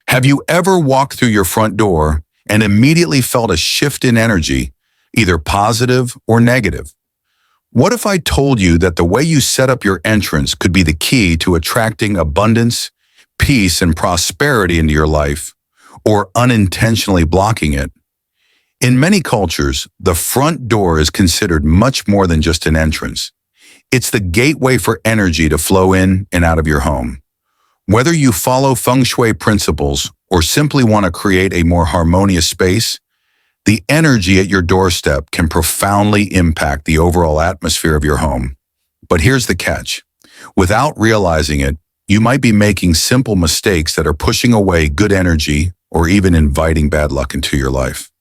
Have you ever walked through your front door and immediately felt a shift in energy, either positive or negative? What if I told you that the way you set up your entrance could be the key to attracting abundance, peace, and prosperity into your life, or unintentionally blocking it? In many cultures, the front door is considered much more than just an entrance. It's the gateway for energy to flow in and out of your home. Whether you follow Feng Shui principles or simply want to create a more harmonious space, the energy at your doorstep can profoundly impact the overall atmosphere of your home. But here's the catch. Without realizing it, you might be making simple mistakes that are pushing away good energy or even inviting bad luck into your life.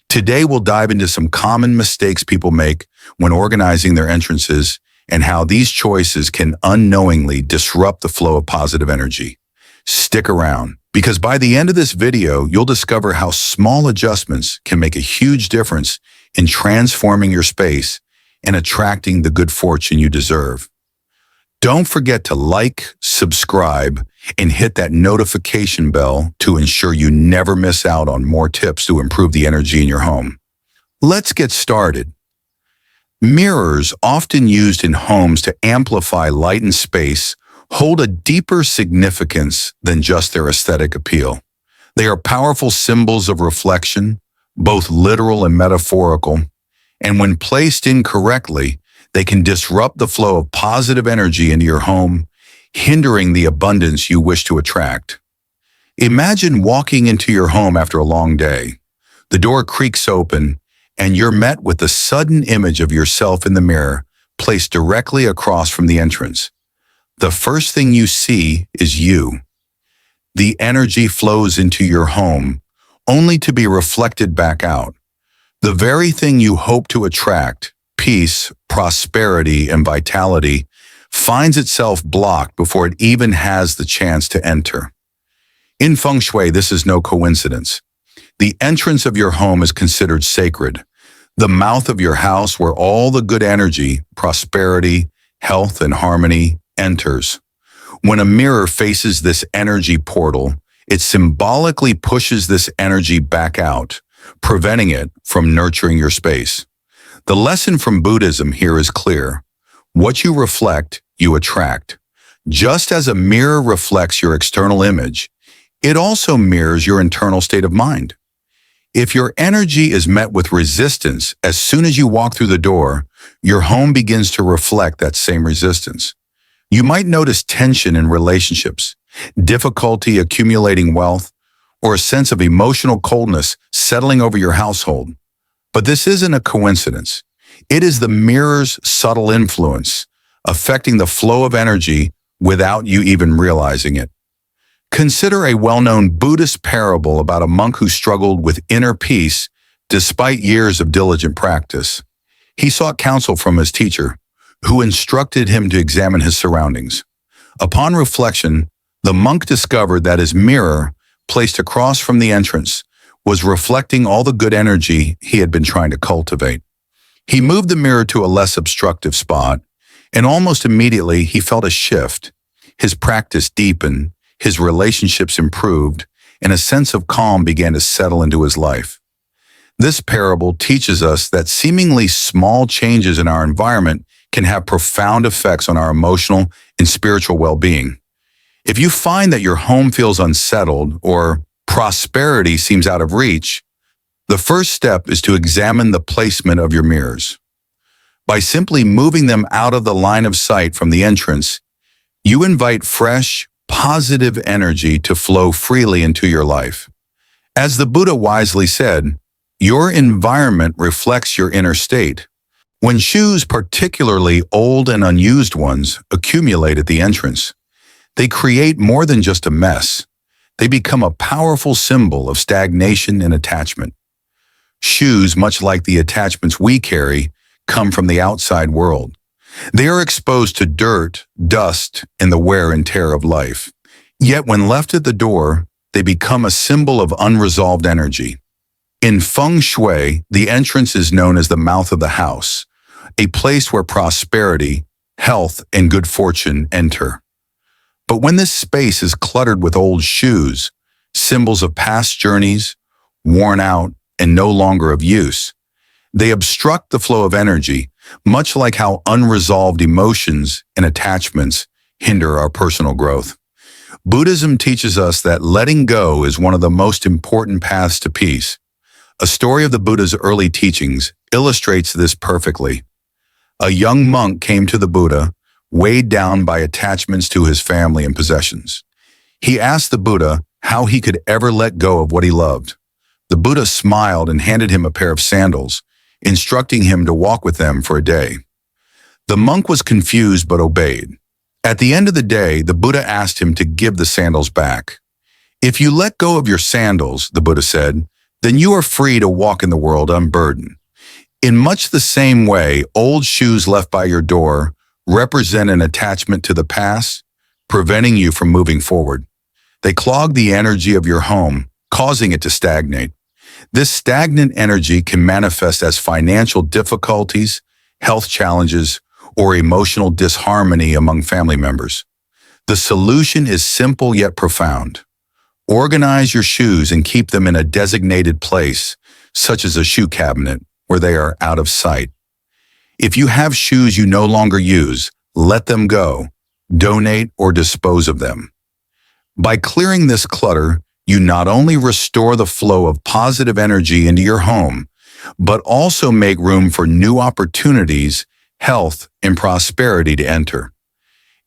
Today, we'll dive into some common mistakes people make when organizing their entrances and how these choices can unknowingly disrupt the flow of positive energy. Stick around, because by the end of this video, you'll discover how small adjustments can make a huge difference in transforming your space and attracting the good fortune you deserve. Don't forget to like, subscribe, and hit that notification bell to ensure you never miss out on more tips to improve the energy in your home. Let's get started. Mirrors, often used in homes to amplify light and space, hold a deeper significance than just their aesthetic appeal. They are powerful symbols of reflection, both literal and metaphorical, and when placed incorrectly, they can disrupt the flow of positive energy into your home, hindering the abundance you wish to attract. Imagine walking into your home after a long day. The door creaks open, and you're met with the sudden image of yourself in the mirror, placed directly across from the entrance. The first thing you see is you. The energy flows into your home, only to be reflected back out. The very thing you hope to attract, peace, prosperity, and vitality, finds itself blocked before it even has the chance to enter. In Feng Shui, this is no coincidence. The entrance of your home is considered sacred, the mouth of your house where all the good energy, prosperity, health, and harmony enters. When a mirror faces this energy portal, it symbolically pushes this energy back out, preventing it from nurturing your space. The lesson from Buddhism here is clear. What you reflect, you attract. Just as a mirror reflects your external image, it also mirrors your internal state of mind. If your energy is met with resistance as soon as you walk through the door, your home begins to reflect that same resistance. You might notice tension in relationships, difficulty accumulating wealth, or a sense of emotional coldness settling over your household. But this isn't a coincidence. It is the mirror's subtle influence, affecting the flow of energy without you even realizing it. Consider a well-known Buddhist parable about a monk who struggled with inner peace despite years of diligent practice. He sought counsel from his teacher, who instructed him to examine his surroundings. Upon reflection, the monk discovered that his mirror, placed across from the entrance, was reflecting all the good energy he had been trying to cultivate. He moved the mirror to a less obstructive spot, and almost immediately he felt a shift. His practice deepened, his relationships improved, and a sense of calm began to settle into his life. This parable teaches us that seemingly small changes in our environment can have profound effects on our emotional and spiritual well-being. If you find that your home feels unsettled or prosperity seems out of reach, the first step is to examine the placement of your mirrors. By simply moving them out of the line of sight from the entrance, you invite fresh, positive energy to flow freely into your life. As the Buddha wisely said, your environment reflects your inner state. When shoes, particularly old and unused ones, accumulate at the entrance, they create more than just a mess. They become a powerful symbol of stagnation and attachment. Shoes, much like the attachments we carry, come from the outside world. They are exposed to dirt, dust, and the wear and tear of life. Yet when left at the door, they become a symbol of unresolved energy. In Feng Shui, the entrance is known as the mouth of the house, a place where prosperity, health, and good fortune enter. But when this space is cluttered with old shoes, symbols of past journeys, worn out and no longer of use. They obstruct the flow of energy, much like how unresolved emotions and attachments hinder our personal growth. Buddhism teaches us that letting go is one of the most important paths to peace. A story of the Buddha's early teachings illustrates this perfectly. A young monk came to the Buddha, weighed down by attachments to his family and possessions. He asked the Buddha how he could ever let go of what he loved. The Buddha smiled and handed him a pair of sandals, instructing him to walk with them for a day. The monk was confused but obeyed. At the end of the day, the Buddha asked him to give the sandals back. "If you let go of your sandals," the Buddha said, "then you are free to walk in the world unburdened." In much the same way, old shoes left by your door represent an attachment to the past, preventing you from moving forward. They clog the energy of your home, causing it to stagnate. This stagnant energy can manifest as financial difficulties, health challenges, or emotional disharmony among family members. The solution is simple yet profound. Organize your shoes and keep them in a designated place, such as a shoe cabinet, where they are out of sight. If you have shoes you no longer use, let them go, donate or dispose of them. By clearing this clutter, you not only restore the flow of positive energy into your home, but also make room for new opportunities, health, and prosperity to enter.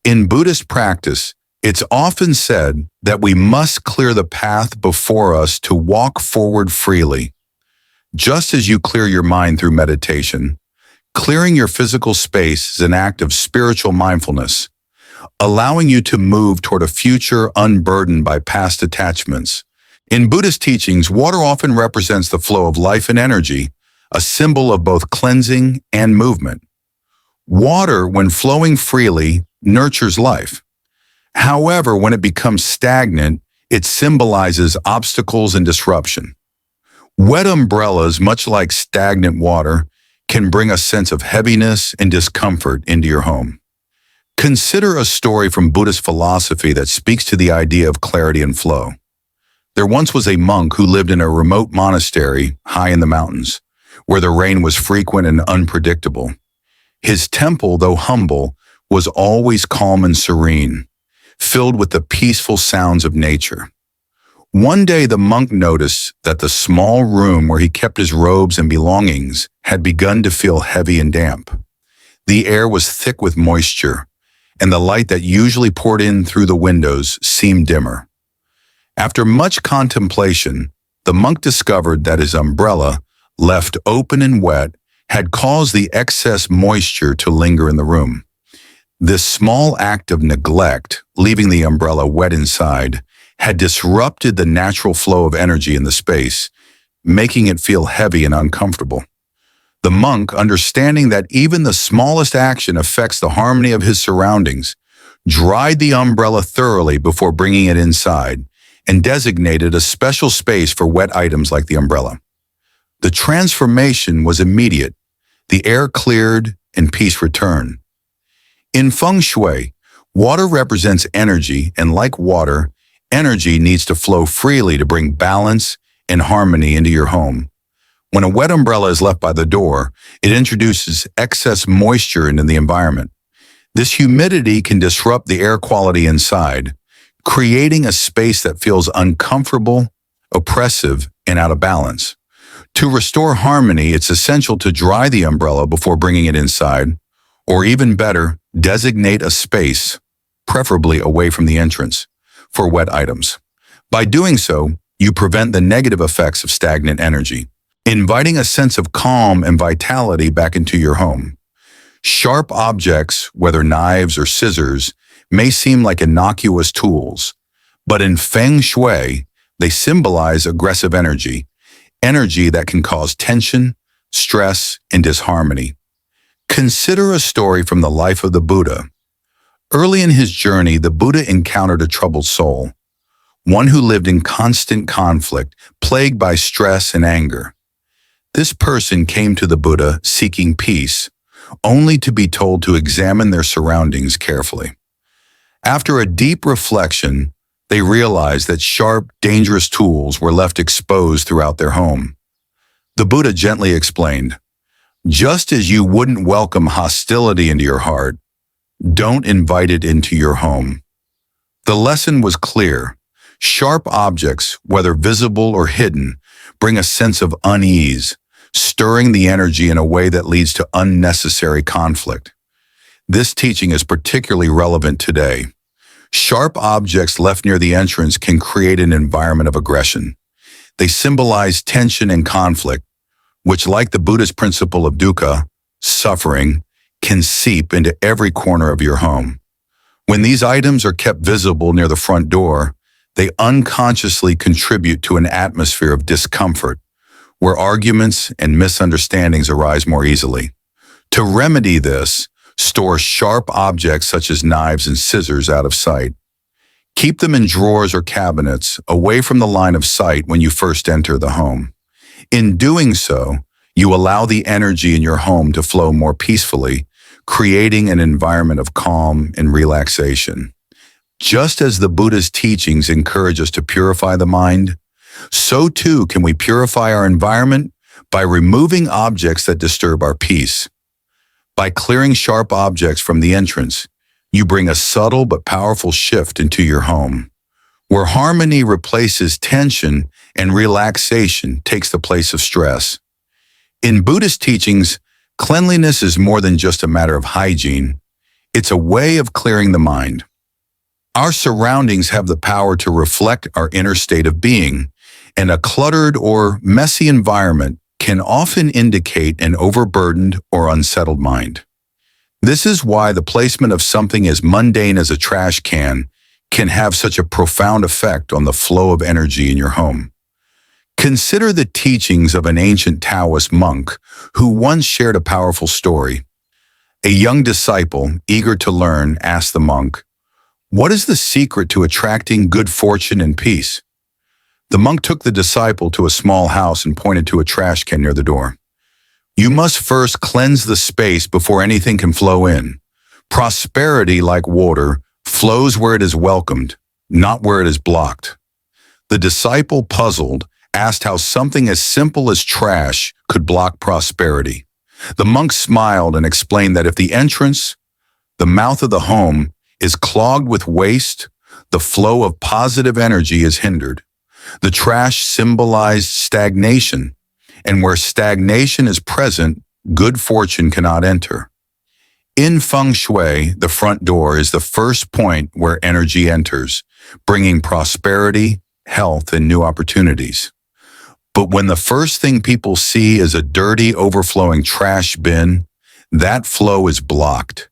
In Buddhist practice, it's often said that we must clear the path before us to walk forward freely. Just as you clear your mind through meditation, clearing your physical space is an act of spiritual mindfulness, allowing you to move toward a future unburdened by past attachments. In Buddhist teachings, water often represents the flow of life and energy, a symbol of both cleansing and movement. Water, when flowing freely, nurtures life. However, when it becomes stagnant, it symbolizes obstacles and disruption. Wet umbrellas, much like stagnant water, can bring a sense of heaviness and discomfort into your home. Consider a story from Buddhist philosophy that speaks to the idea of clarity and flow. There once was a monk who lived in a remote monastery high in the mountains, where the rain was frequent and unpredictable. His temple, though humble, was always calm and serene, filled with the peaceful sounds of nature. One day the monk noticed that the small room where he kept his robes and belongings had begun to feel heavy and damp. The air was thick with moisture, and the light that usually poured in through the windows seemed dimmer. After much contemplation, the monk discovered that his umbrella, left open and wet, had caused the excess moisture to linger in the room. This small act of neglect, leaving the umbrella wet inside, had disrupted the natural flow of energy in the space, making it feel heavy and uncomfortable. The monk, understanding that even the smallest action affects the harmony of his surroundings, dried the umbrella thoroughly before bringing it inside and designated a special space for wet items like the umbrella. The transformation was immediate. The air cleared and peace returned. In Feng Shui, water represents energy, and like water, energy needs to flow freely to bring balance and harmony into your home. When a wet umbrella is left by the door, it introduces excess moisture into the environment. This humidity can disrupt the air quality inside, creating a space that feels uncomfortable, oppressive, and out of balance. To restore harmony, it's essential to dry the umbrella before bringing it inside, or even better, designate a space, preferably away from the entrance, for wet items. By doing so, you prevent the negative effects of stagnant energy, inviting a sense of calm and vitality back into your home. Sharp objects, whether knives or scissors, may seem like innocuous tools, but in Feng Shui, they symbolize aggressive energy, energy that can cause tension, stress, and disharmony. Consider a story from the life of the Buddha. Early in his journey, the Buddha encountered a troubled soul, one who lived in constant conflict, plagued by stress and anger. This person came to the Buddha seeking peace, only to be told to examine their surroundings carefully. After a deep reflection, they realized that sharp, dangerous tools were left exposed throughout their home. The Buddha gently explained, just as you wouldn't welcome hostility into your heart, don't invite it into your home. The lesson was clear. Sharp objects, whether visible or hidden, bring a sense of unease, stirring the energy in a way that leads to unnecessary conflict. This teaching is particularly relevant today. Sharp objects left near the entrance can create an environment of aggression. They symbolize tension and conflict, which, like the Buddhist principle of dukkha, suffering, can seep into every corner of your home. When these items are kept visible near the front door, they unconsciously contribute to an atmosphere of discomfort, where arguments and misunderstandings arise more easily. To remedy this, store sharp objects such as knives and scissors out of sight. Keep them in drawers or cabinets, away from the line of sight when you first enter the home. In doing so, you allow the energy in your home to flow more peacefully, creating an environment of calm and relaxation. Just as the Buddha's teachings encourage us to purify the mind, so too can we purify our environment by removing objects that disturb our peace. By clearing sharp objects from the entrance, you bring a subtle but powerful shift into your home, where harmony replaces tension and relaxation takes the place of stress. In Buddhist teachings, cleanliness is more than just a matter of hygiene. It's a way of clearing the mind. Our surroundings have the power to reflect our inner state of being, and a cluttered or messy environment can often indicate an overburdened or unsettled mind. This is why the placement of something as mundane as a trash can have such a profound effect on the flow of energy in your home. Consider the teachings of an ancient Taoist monk who once shared a powerful story. A young disciple, eager to learn, asked the monk, "What is the secret to attracting good fortune and peace?" The monk took the disciple to a small house and pointed to a trash can near the door. "You must first cleanse the space before anything can flow in. Prosperity, like water, flows where it is welcomed, not where it is blocked." The disciple, puzzled, asked how something as simple as trash could block prosperity. The monk smiled and explained that if the entrance, the mouth of the home, is clogged with waste, the flow of positive energy is hindered. The trash symbolized stagnation, and where stagnation is present, good fortune cannot enter. In Feng Shui, the front door is the first point where energy enters, bringing prosperity, health, and new opportunities. But when the first thing people see is a dirty, overflowing trash bin, that flow is blocked.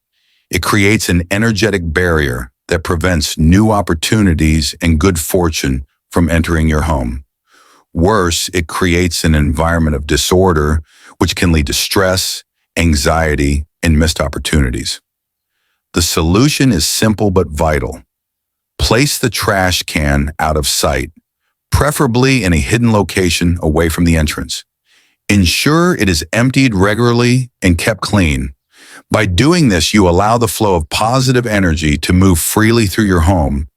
It creates an energetic barrier that prevents new opportunities and good fortune from entering your home. Worse, it creates an environment of disorder, which can lead to stress, anxiety, and missed opportunities. The solution is simple but vital. Place the trash can out of sight, preferably in a hidden location away from the entrance. Ensure it is emptied regularly and kept clean. By doing this, you allow the flow of positive energy to move freely through your home,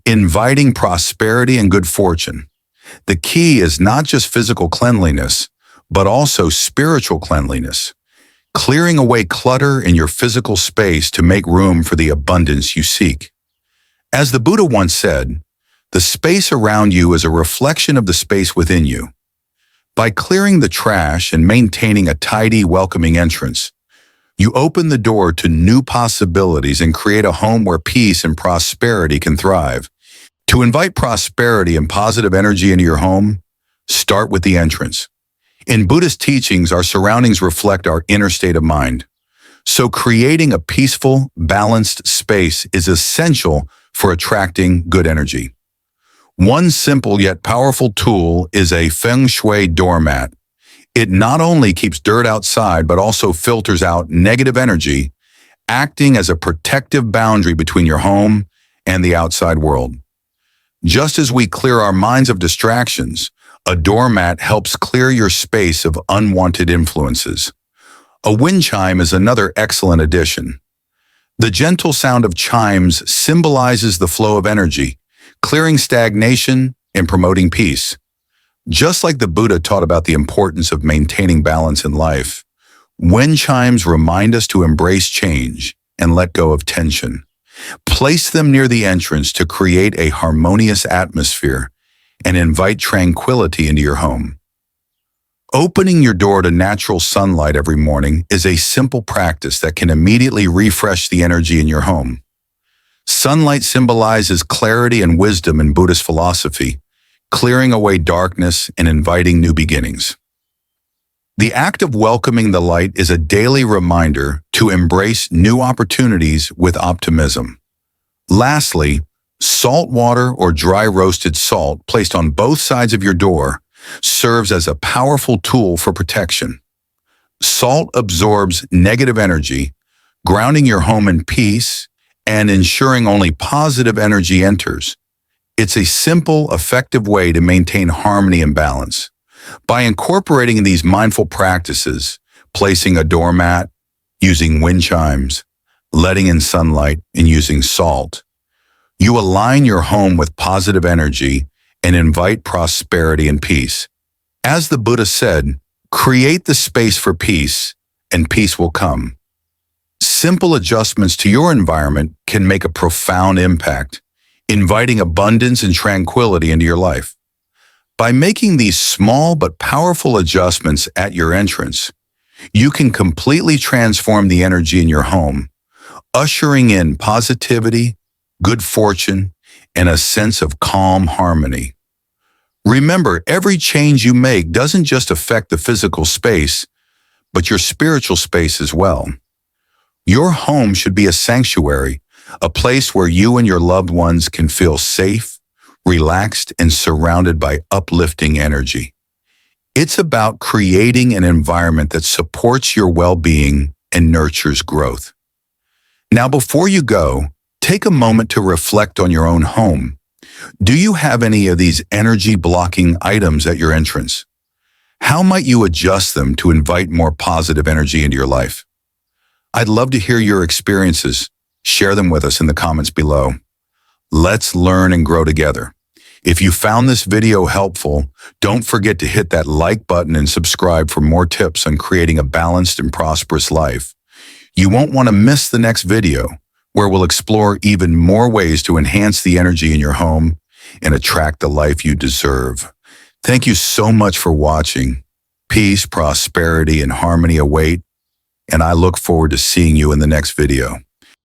inviting prosperity and good fortune. The key is not just physical cleanliness, but also spiritual cleanliness, clearing away clutter in your physical space to make room for the abundance you seek. As the Buddha once said, the space around you is a reflection of the space within you. By clearing the trash and maintaining a tidy, welcoming entrance, you open the door to new possibilities and create a home where peace and prosperity can thrive. To invite prosperity and positive energy into your home, start with the entrance. In Buddhist teachings, our surroundings reflect our inner state of mind. So creating a peaceful, balanced space is essential for attracting good energy. One simple yet powerful tool is a Feng Shui doormat. It not only keeps dirt outside, but also filters out negative energy, acting as a protective boundary between your home and the outside world. Just as we clear our minds of distractions, a doormat helps clear your space of unwanted influences. A wind chime is another excellent addition. The gentle sound of chimes symbolizes the flow of energy, clearing stagnation and promoting peace. Just like the Buddha taught about the importance of maintaining balance in life, wind chimes remind us to embrace change and let go of tension. Place them near the entrance to create a harmonious atmosphere and invite tranquility into your home. Opening your door to natural sunlight every morning is a simple practice that can immediately refresh the energy in your home. Sunlight symbolizes clarity and wisdom in Buddhist philosophy, clearing away darkness and inviting new beginnings. The act of welcoming the light is a daily reminder to embrace new opportunities with optimism. Lastly, salt water or dry roasted salt placed on both sides of your door serves as a powerful tool for protection. Salt absorbs negative energy, grounding your home in peace and ensuring only positive energy enters. It's a simple, effective way to maintain harmony and balance. By incorporating these mindful practices, placing a doormat, using wind chimes, letting in sunlight, and using salt, you align your home with positive energy and invite prosperity and peace. As the Buddha said, create the space for peace, and peace will come. Simple adjustments to your environment can make a profound impact, inviting abundance and tranquility into your life. By making these small but powerful adjustments at your entrance, you can completely transform the energy in your home, ushering in positivity, good fortune, and a sense of calm harmony. Remember, every change you make doesn't just affect the physical space, but your spiritual space as well. Your home should be a sanctuary, a place where you and your loved ones can feel safe, relaxed, and surrounded by uplifting energy. It's about creating an environment that supports your well-being and nurtures growth. Now, before you go, take a moment to reflect on your own home. Do you have any of these energy-blocking items at your entrance? How might you adjust them to invite more positive energy into your life? I'd love to hear your experiences. Share them with us in the comments below. Let's learn and grow together. If you found this video helpful, don't forget to hit that like button and subscribe for more tips on creating a balanced and prosperous life. You won't want to miss the next video, where we'll explore even more ways to enhance the energy in your home and attract the life you deserve. Thank you so much for watching. Peace, prosperity, and harmony await, and I look forward to seeing you in the next video.